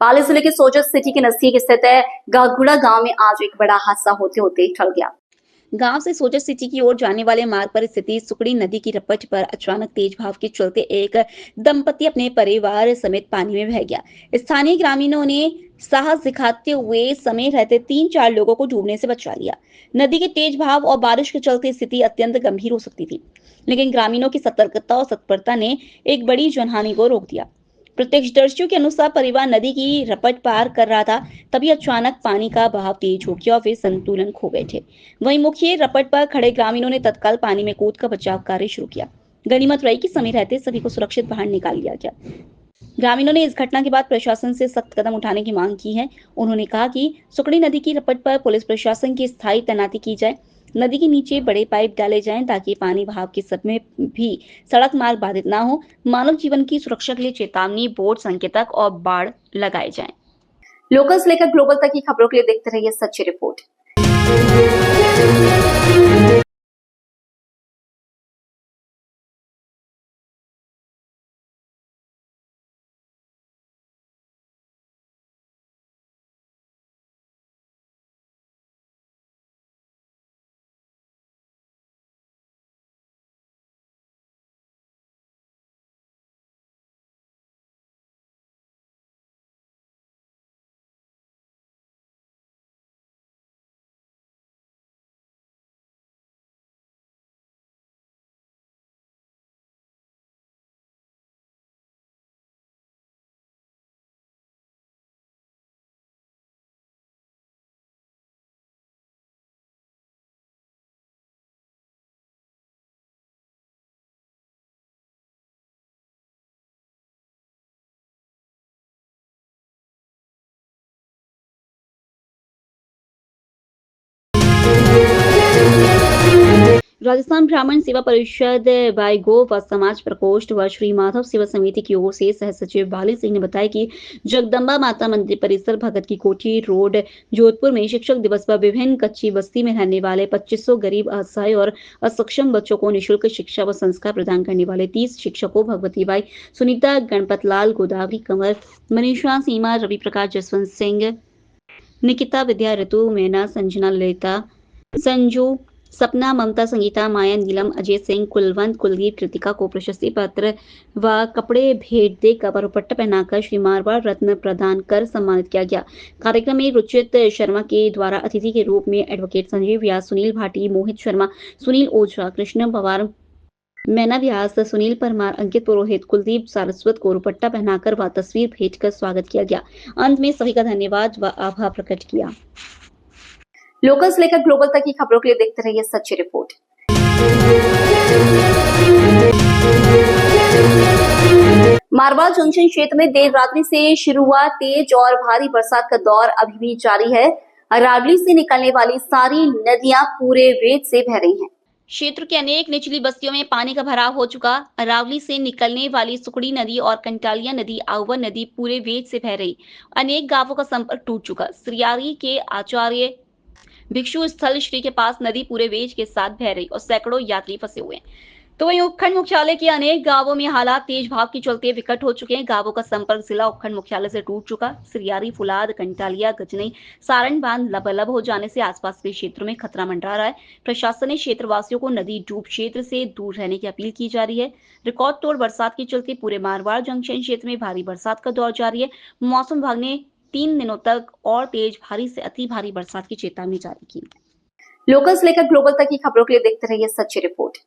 पाली जिले के सोजत सिटी के नजदीक स्थित गागुड़ा गांव में आज एक बड़ा हादसा होते होते टल गया। गांव से सोजत सिटी की ओर जाने वाले मार्ग पर स्थित सुकड़ी नदी की रपट पर अचानक तेज भाव के चलते एक दंपति अपने परिवार समेत पानी में बह गया। स्थानीय ग्रामीणों ने साहस दिखाते हुए समय रहते 3-4 लोगों को डूबने से बचा लिया। नदी के तेज भाव और बारिश के चलते स्थिति अत्यंत गंभीर हो सकती थी, लेकिन ग्रामीणों की सतर्कता और तत्परता ने एक बड़ी जनहानि को रोक दिया। प्रत्यक्षदर्शियों के अनुसार परिवार नदी की रपट पार कर रहा था, तभी अचानक पानी का बहाव तेज हो गया और वे संतुलन खो गए थे। वहीं मुख्य रपट पर खड़े ग्रामीणों ने तत्काल पानी में कूद कर बचाव कार्य शुरू किया। गनीमत रही कि समय रहते सभी को सुरक्षित बाहर निकाल लिया गया। ग्रामीणों ने इस घटना के बाद प्रशासन से सख्त कदम उठाने की मांग की है। उन्होंने कहा कि सुकड़ी नदी की रपट पर पुलिस प्रशासन की स्थायी तैनाती की जाए, नदी के नीचे बड़े पाइप डाले जाएं ताकि पानी बहाव के समय भी सड़क मार्ग बाधित न हो। मानव जीवन की सुरक्षा के लिए चेतावनी बोर्ड, संकेतक और बाड़ लगाए जाएं। लोकल से लेकर ग्लोबल तक की खबरों के लिए देखते रहिए सच्ची रिपोर्ट। राजस्थान ब्राह्मण सेवा परिषद बाय गो व समाज प्रकोष्ठ व श्री माधव सेवा समिति की ओर से सह सचिव बाली सिंह ने बताया कि जगदम्बा माता मंदिर परिसर, भगत की कोठी रोड, जोधपुर में शिक्षक दिवस पर विभिन्न कच्ची बस्ती में रहने वाले 2500 गरीब, असहाय और असक्षम बच्चों को निःशुल्क शिक्षा व संस्कार प्रदान करने वाले 30 शिक्षकों भगवती बाई, सुनीता, गणपतलाल, गोदावरी कंवर, मनीषा, सीमा, रवि प्रकाश, जसवंत सिंह, निकिता, विद्या, ऋतु, मैना, संजना, ललिता, संजू, सपना, ममता, संगीता, माया, नीलम, अजय सिंह, कुलवंत, कुलदीप, कृतिका को प्रशस्ति पत्र व कपड़े भेंट देकर व दुपट्टा पहनाकर श्री मारवाड़ रत्न प्रदान कर सम्मानित किया गया। कार्यक्रम में रुचित शर्मा के द्वारा अतिथि के रूप में एडवोकेट संजय व्यास, सुनील भाटी, मोहित शर्मा, सुनील ओझा, कृष्ण पवार, मैना व्यास, सुनील परमार, अंकित पुरोहित, कुलदीप सारस्वत को दुपट्टा पहनाकर व तस्वीर भेंट कर स्वागत किया गया। अंत में सभी का धन्यवाद व आभार प्रकट किया। लोकल से लेकर ग्लोबल तक की खबरों के लिए देखते रहिए सच्ची रिपोर्ट। मारवाड़ जंक्शन क्षेत्र में देर रात्रि से शुरू हुआ तेज और भारी बरसात का दौर अभी भी जारी है। अरावली से निकलने वाली सारी नदियां पूरे वेग से बह रही हैं। क्षेत्र के अनेक निचली बस्तियों में पानी का भराव हो चुका। अरावली से निकलने वाली सुकड़ी नदी और कंटालिया नदी, आउवर नदी पूरे वेग से बह रही। अनेक गांवों का संपर्क टूट चुका। सिरियारी के आचार्य भिक्षु स्थल श्री के पास नदी पूरे वेग के साथ बह रही और सैकड़ों यात्री फंसे हुए हैं। तो वहीं उपखंड मुख्यालय के अनेक गांवों में हालात तेज भाव के चलते विकट हो चुके हैं। गांवों का संपर्क जिला उपखंड मुख्यालय से टूट चुका। सिरियारी, फुलाद, कंटालिया, गजनई, सारण बांध लबालब हो जाने से आसपास के क्षेत्रों में खतरा मंडरा रहा है। प्रशासन ने क्षेत्रवासियों को नदी डूब क्षेत्र से दूर रहने की अपील की जा रही है। रिकॉर्ड तोड़ बरसात के चलते पूरे मारवाड़ जंक्शन क्षेत्र में भारी बरसात का दौर जारी है। मौसम विभाग ने 3 दिनों तक और तेज भारी से अति भारी बरसात की चेतावनी जारी की। लोकल से लेकर ग्लोबल तक की खबरों के लिए देखते रहिए सच्ची रिपोर्ट।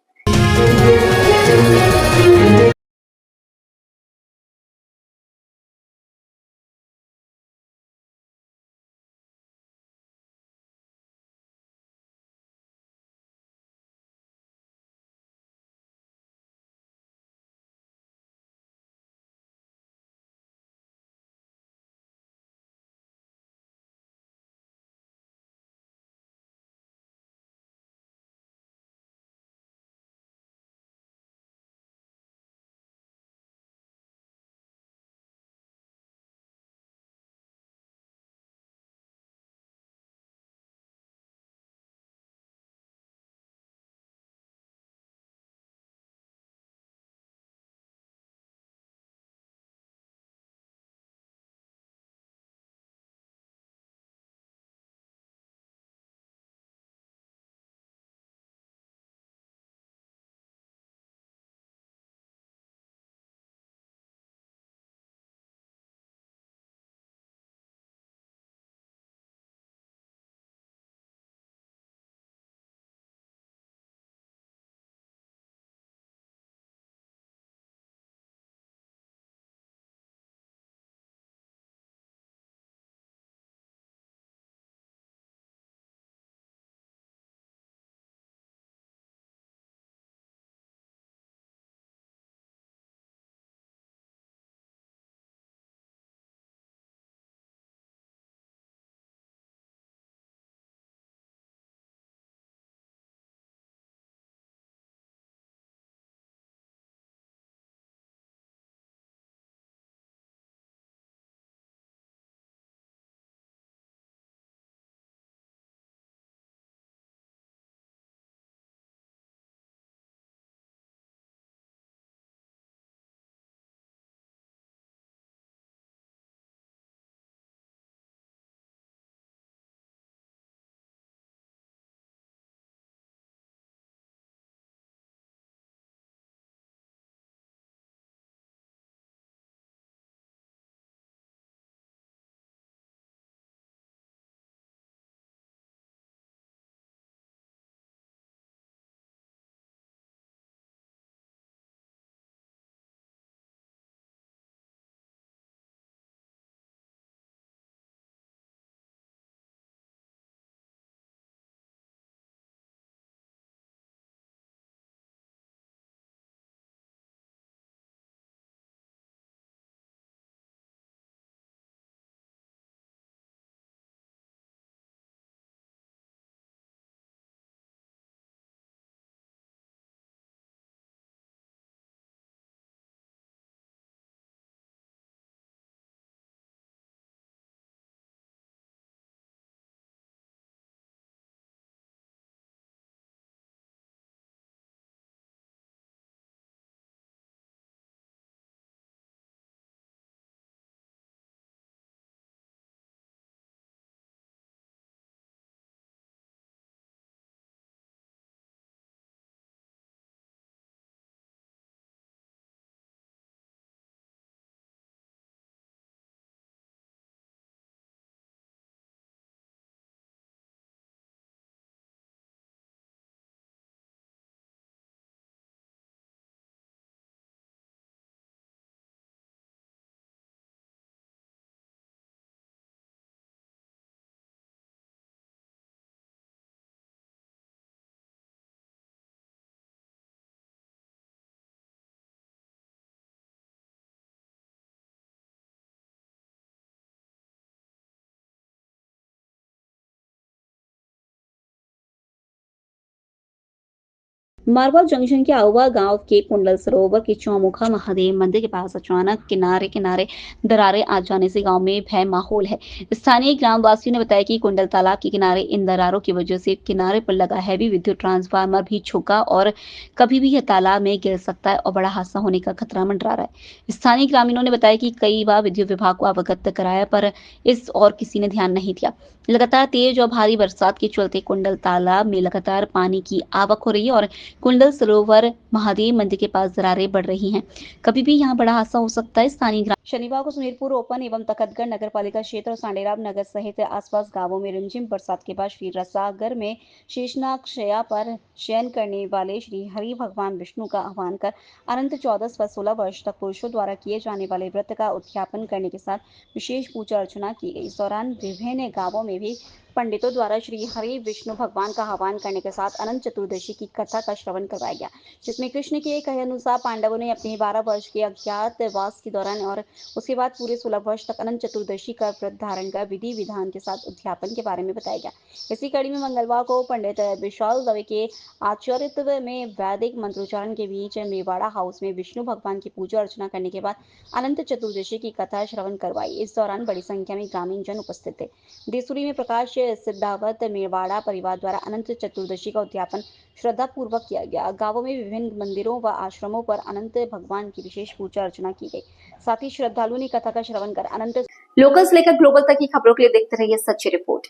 मारवाड़ जंक्शन के आउवा गांव के कुंडल सरोवर के चौमुखा महादेव मंदिर के पास अचानक किनारे किनारे दरारें आ जाने से गांव में भय माहौल है। स्थानीय ग्रामवासियों ने बताया कि कुंडल तालाब के किनारे इन दरारों की वजह से किनारे पर लगा हैवी विद्युत ट्रांसफार्मर भी झुका और कभी भी यह तालाब में गिर सकता है और बड़ा हादसा होने का खतरा मंडरा रहा है। स्थानीय ग्रामीणों ने बताया कि कई बार विद्युत विभाग को अवगत कराया पर इस और किसी ने ध्यान नहीं दिया। लगातार तेज और भारी बरसात के चलते कुंडल तालाब में लगातार पानी की आवक हो रही है और कुंडल सरोवर महादेव मंदिर के पास दरारें बढ़ रही हैं। कभी भी यहाँ बड़ा हादसा हो सकता है। स्थानीय शनिवार को सुमेरपुर ओपन एवं तखतगढ़ नगर पालिका क्षेत्र और सांडेराव नगर सहित आसपास गांवों में रिमझिम बरसात के बाद श्री रसागर में शेषनाग शया पर शयन करने वाले श्री हरि भगवान विष्णु का आह्वान कर अनंत 14 व 16 वर्ष तक पुरुषों द्वारा किए जाने वाले व्रत का उद्यापन करने के साथ विशेष पूजा अर्चना की गई। इस दौरान विभिन्न गांवों में भी पंडितों द्वारा श्री हरि विष्णु भगवान का आह्वान करने के साथ अनंत चतुर्दशी की कथा का श्रवण करवाया गया, जिसमें कृष्ण के कहे अनुसार पांडवों ने अपने 12 वर्ष के अज्ञातवास के दौरान और उसके बाद पूरे 16 वर्ष तक अनंत चतुर्दशी का व्रत धारण कर विधि विधान के साथ उद्यापन के बारे में बताया गया। इसी कड़ी में मंगलवार को पंडित विशाल दवे के आचार्यत्व में वैदिक मंत्रोच्चारण के बीच मेवाड़ा हाउस में विष्णु भगवान की पूजा अर्चना करने के बाद अनंत चतुर्दशी की कथा श्रवण करवाई। इस दौरान बड़ी संख्या में ग्रामीण जन उपस्थित थे। देसूरी में प्रकाश सिद्धावत मेवाड़ा परिवार द्वारा अनंत चतुर्दशी का उद्यापन श्रद्धा पूर्वक किया गया। गांवों में विभिन्न मंदिरों व आश्रमों पर अनंत भगवान की विशेष पूजा अर्चना की गई। साथ ही श्रद्धालुओं ने कथा का श्रवण कर अनंत लोकल्स लेकर ग्लोबल तक की खबरों के लिए देखते रहिए सच्ची रिपोर्ट।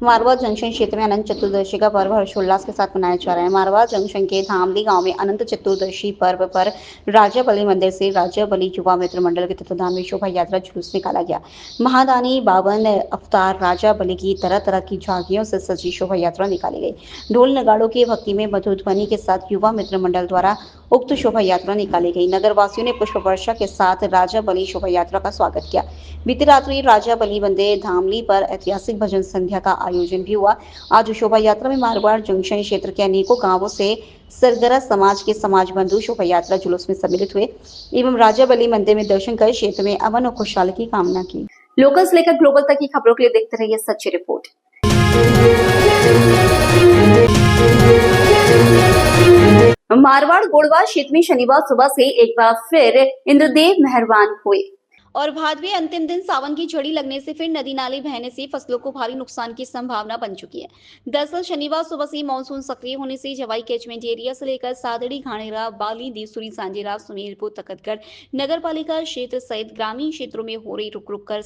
मारवाड़ जंक्शन क्षेत्र में अनंत चतुर्दशी का पर्व हर्षोल्लास के साथ मनाया जा रहा है। मारवाड़ जंक्शन के धामली गांव में अनंत चतुर्दशी पर्व पर राजा बलि मंदिर से राजा बलि युवा मित्र मंडल के तत्वाधान में शोभा यात्रा जुलूस निकाला गया। महादानी बावन अवतार राजा बलि की तरह तरह की झांकियों से सजी शोभा यात्रा निकाली गई। ढोल नगाड़ों की भक्ति में मधुर ध्वनि के साथ युवा मित्र मंडल द्वारा उक्त शोभा यात्रा निकाली गई। नगर वासियों ने पुष्प वर्षा के साथ राजा बलि शोभा यात्रा का स्वागत किया। बीती रात्रि राजा बलि मंदिर धामली पर ऐतिहासिक भजन संध्या का आयोजन भी हुआ। आज शोभा यात्रा में मारवाड़ जंक्शन क्षेत्र के अनेकों गांवों से सरगरा समाज के समाज बंधु शोभा यात्रा जुलूस में सम्मिलित हुए एवं राजा बलि मंदिर में दर्शन कर क्षेत्र में अमन और खुशहाली की कामना की। लोकल्स लेकर ग्लोबल तक की खबरों के लिए देखते रहिए सच्ची रिपोर्ट। मारवाड़ गोड़वा क्षेत्र में शनिवार सुबह से एक बार फिर इंद्रदेव मेहरबान हुए और भादवे अंतिम दिन सावन की झड़ी लगने से फिर नदी नाले बहने से फसलों को भारी नुकसान की संभावना बन चुकी है। दरअसल शनिवार सुबह से मानसून सक्रिय होने से जवाई कैचमेंट एरिया से लेकर सादड़ी घाणेरा बाली देवसुरी सांजेराव सुमेरपुर तखतगढ़ नगर पालिका क्षेत्र सहित ग्रामीण क्षेत्रों में हो रही रुक रुक कर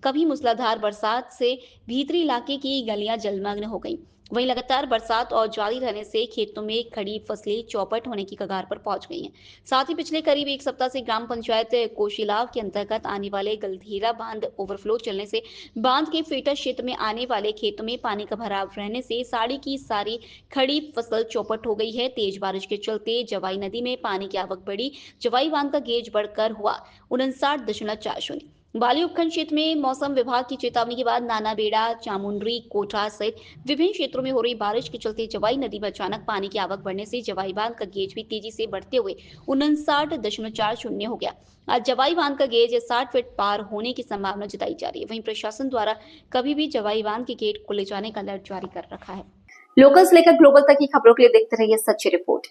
कभी मूसलाधार बरसात से भीतरी इलाके की गलियां जलमग्न हो गईं। वहीं लगातार बरसात और जारी रहने से खेतों में खड़ी फसलें चौपट होने की कगार पर पहुंच गई हैं। साथ ही पिछले करीब एक सप्ताह से ग्राम पंचायत कोशिलाव के अंतर्गत आने वाले गलधीरा बांध ओवरफ्लो चलने से बांध के फेटा क्षेत्र में आने वाले खेतों में पानी का भराव रहने से साड़ी की सारी खड़ी फसल चौपट हो गई है। तेज बारिश के चलते जवाई नदी में पानी की आवक बढ़ी। जवाई बांध का गेज बढ़कर हुआ 59.40। बाली उपखंड क्षेत्र में मौसम विभाग की चेतावनी के बाद नानाबेड़ा चामुंड्री कोटा सहित विभिन्न क्षेत्रों में हो रही बारिश के चलते जवाई नदी में अचानक पानी की आवक बढ़ने से जवाई बांध का गेज भी तेजी से बढ़ते हुए 59.40 हो गया। आज जवाई बांध का गेज 60 फीट पार होने की संभावना जताई जा रही है। वहीं प्रशासन द्वारा कभी भी जवाई बांध के गेट खोले जाने का अलर्ट जारी कर रखा है। लोकल्स लेकर ग्लोबल तक की खबरों के लिए देखते रहिए सच्ची रिपोर्ट।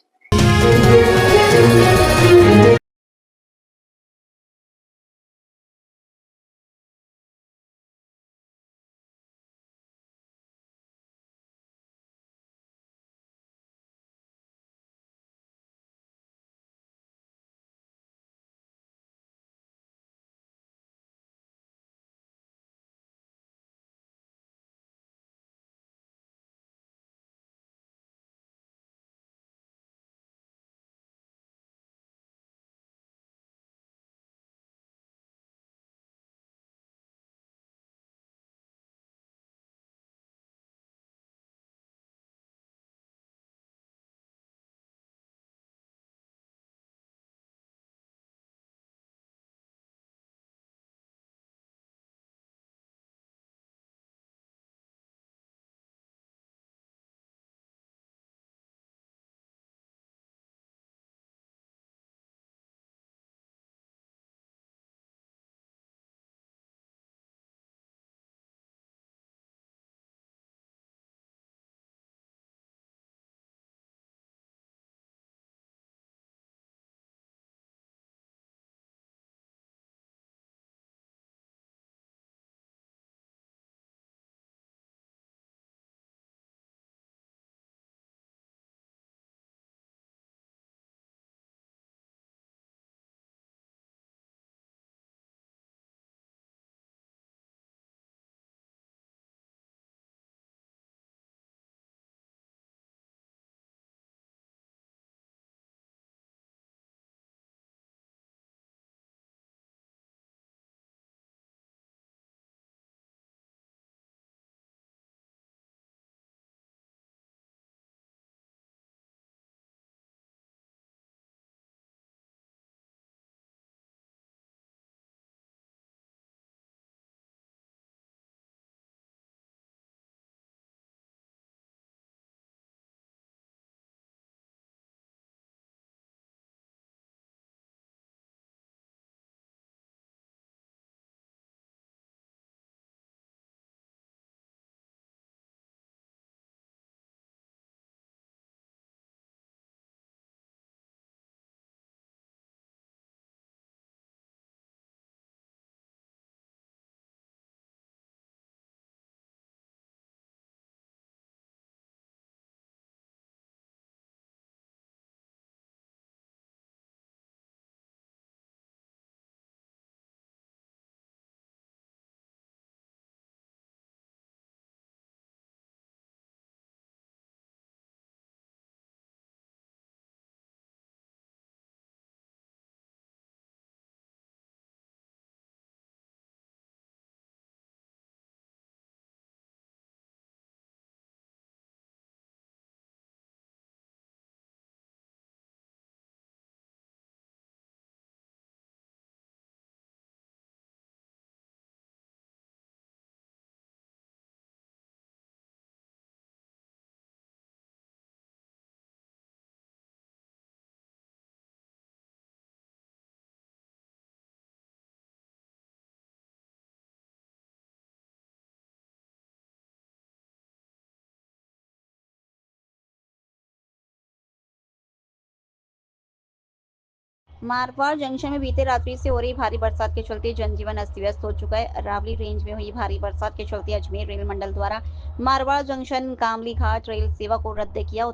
मारवाड़ जंक्शन में बीते रात्रि से हो रही भारी बरसात के चलते जनजीवन अस्त व्यस्त हो चुका है। अरावली रेंज में हुई भारी बरसात के चलते अजमेर रेल मंडल द्वारा मारवाड़ जंक्शन कामली घाट रेल सेवा को रद्द किया।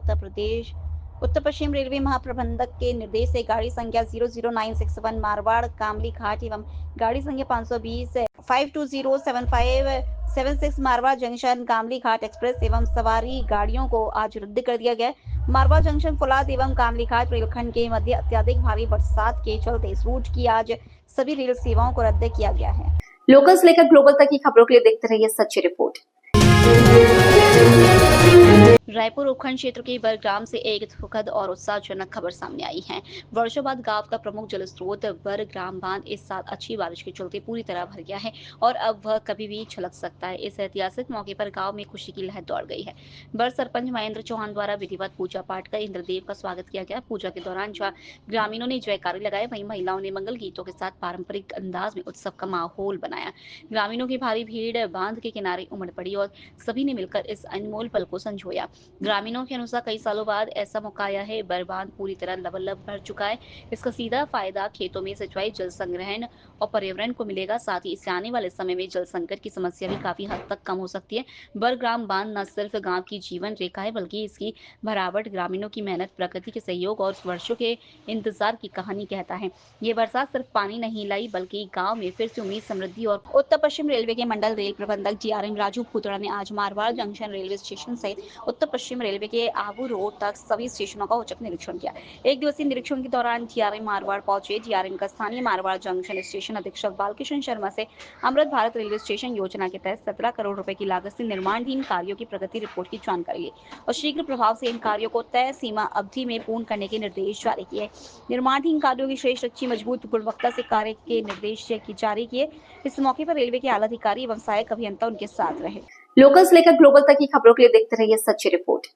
उत्तर पश्चिम रेलवे महाप्रबंधक के निर्देश से गाड़ी संख्या 00961 मारवाड़ कामली घाट एवं गाड़ी संख्या 520 5207576 मारवाड़ जंक्शन कामली घाट एक्सप्रेस एवं सवारी गाड़ियों को आज रद्द कर दिया गया। मारवाड़ जंक्शन फुलाद एवं कामली घाट रेलखंड के मध्य अत्यधिक भारी बरसात के चलते इस रूट की आज सभी रेल सेवाओं को रद्द किया गया है। लोकल से लेकर ग्लोबल तक की खबरों के लिए देखते रहिए सच्ची रिपोर्ट। रायपुर उपखंड क्षेत्र के बरग्राम से एक दुखद और उत्साहजनक खबर सामने आई है। वर्षों बाद गांव का प्रमुख जल स्रोत बरग्राम बांध इस साल अच्छी बारिश के चलते पूरी तरह भर गया है और अब वह कभी भी छलक सकता है। इस ऐतिहासिक मौके पर गांव में खुशी की लहर दौड़ गई है। बर सरपंच महेंद्र चौहान द्वारा विधिवत पूजा पाठ कर इंद्रदेव का स्वागत किया गया। पूजा के दौरान जहाँ ग्रामीणों ने जयकारे लगाए, वहीं महिलाओं ने मंगल गीतों के साथ पारंपरिक अंदाज में उत्सव का माहौल बनाया। ग्रामीणों की भारी भीड़ बांध के किनारे उमड़ पड़ी और सभी ने मिलकर इस अनमोल पल को संजोया। ग्रामीणों के अनुसार कई सालों बाद ऐसा मौका आया है। बरबांध पूरी तरह लबालब भर चुका है। इसका सीधा फायदा खेतों में सिंचाई, जल संग्रहण और पर्यावरण को मिलेगा। साथ ही इससे आने वाले समय में जल संकट की समस्या भी काफी हद तक कम हो सकती है। बरग्राम बांध न सिर्फ गांव की जीवन रेखा है, बल्कि इसकी भरावट ग्रामीणों की मेहनत, प्रकृति के सहयोग और वर्षों के इंतजार की कहानी कहता है। ये बरसात सिर्फ पानी नहीं लाई, बल्कि गांव में फिर से उम्मीद, समृद्धि और उत्तर पश्चिम रेलवे के मंडल रेल प्रबंधक DRM राजू भूतड़ा ने आज मारवाड़ जंक्शन रेलवे स्टेशन सहित उत्तर पश्चिम रेलवे के आबू रोड तक सभी स्टेशनों का औचक निरीक्षण किया। एक दिवसीय निरीक्षण के दौरान DRM मारवाड़ पहुंचे। DRM का स्थानीय मारवाड़ जंक्शन स्टेशन अधीक्षक बालकिशन शर्मा से अमृत भारत रेलवे स्टेशन योजना के तहत 17 करोड़ रुपए की लागत से निर्माणाधीन कार्यों की प्रगति रिपोर्ट की जानकारी ली और शीघ्र प्रभाव से इन कार्यों को तय सीमा अवधि में पूर्ण करने के निर्देश जारी किए। निर्माणाधीन कार्यों की श्रेष्ठ, अच्छी, मजबूत गुणवत्ता से कार्य के निर्देश जारी किए। इस मौके पर रेलवे के आला अधिकारी एवं सहायक अभियंता उनके साथ रहे। लोकल से लेकर ग्लोबल तक की खबरों के लिए देखते रहिए सच्ची रिपोर्ट।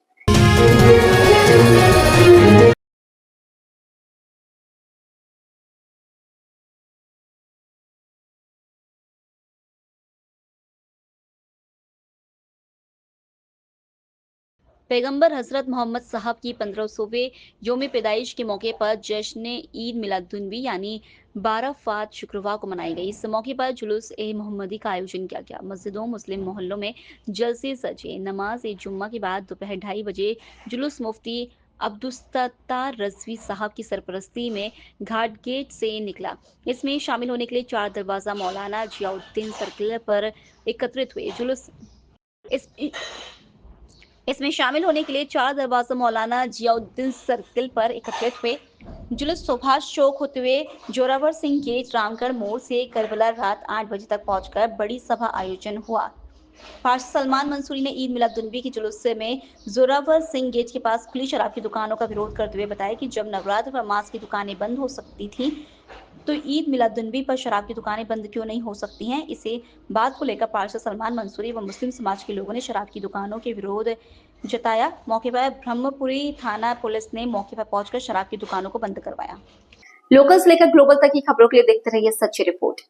पैगंबर हजरत मोहम्मद साहब की 1500वें योम पैदाइश के मौके पर जश्न ईद मिलादुन्नबी यानी 12 फात शुक्रवार को मनाई गई। इस मौके पर जुलूस ए मोहम्मदी का आयोजन किया गया। मस्जिदों, मुस्लिम मोहल्लों में जलसे सजे। नमाज ए जुम्मा के बाद दोपहर 2:30 बजे जुलूस मुफ्ती अब्दुस्सत्तार रजवी साहब की सरपरस्ती में घाट गेट से निकला। इसमें शामिल होने के लिए 4 दरवाजा मौलाना जियाउद्दीन सर्किल पर एकत्रित हुए। जुलूस इस इसमें शामिल होने के लिए 4 दरवाजा मौलाना जियाउद्दीन सर्किल पर एकत्रित हुए। जुलूस सुभाष चौक होते हुए जोरावर सिंह गेट, रामगढ़ मोड़ से करबला रात 8 बजे तक पहुंचकर बड़ी सभा आयोजन हुआ। पार्षद सलमान मंसूरी ने ईद मिलादुन्नबी के जुलूस में जोरावर सिंह गेट के पास खुली शराब की दुकानों का विरोध करते हुए बताया कि जब नवरात्र व मास की दुकानें बंद हो सकती थी, तो ईद मिलादुन्नबी पर शराब की दुकानें बंद क्यों नहीं हो सकती हैं। इसे बात को लेकर पार्षद सलमान मंसूरी व मुस्लिम समाज के लोगों ने शराब की दुकानों के विरोध जताया। मौके पर ब्रह्मपुरी थाना पुलिस ने मौके पर पहुंचकर शराब की दुकानों को बंद करवाया। लोकल से लेकर ग्लोबल तक की खबरों के लिए देखते रहिए सच्ची report.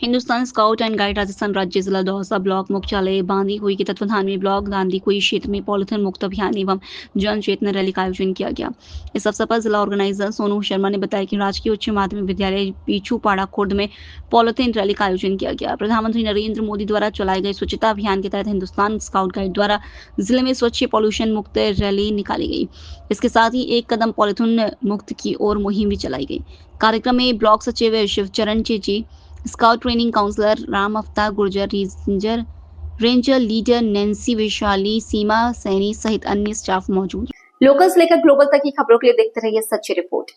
Hindustan scout and guide Rajasthan राज्य जिला दौसा ब्लॉक मुख्यालय बांदी हुई के तत्वाधान में ब्लॉक गांधी कुई क्षेत्र में पॉलिथीन मुक्त अभियान एवं जन चेतना रैली का आयोजन किया गया। इस अवसर पर जिला ऑर्गेनाइजर सोनू शर्मा ने बताया कि राजकीय उच्च माध्यमिक विद्यालय पीछूपाड़ा खुर्द में पॉलिथीन रैली का आयोजन किया गया। प्रधानमंत्री नरेंद्र मोदी द्वारा चलाए गए स्वच्छता अभियान के तहत हिंदुस्तान स्काउट गाइड द्वारा जिले में स्वच्छ पॉल्यूशन मुक्त रैली निकाली गई। इसके साथ ही एक कदम पॉलिथीन मुक्त की ओर मुहिम भी चलाई गई। कार्यक्रम में ब्लॉक सचिव Shivcharan Chechi, scout training counsellor Ram Avtar Gurjar, ranger leader Nancy Vaishali, Seema Saini सहित अन्य स्टाफ मौजूद। लोकल से लेकर ग्लोबल तक की खबरों के लिए देखते रहिए सच्ची रिपोर्ट।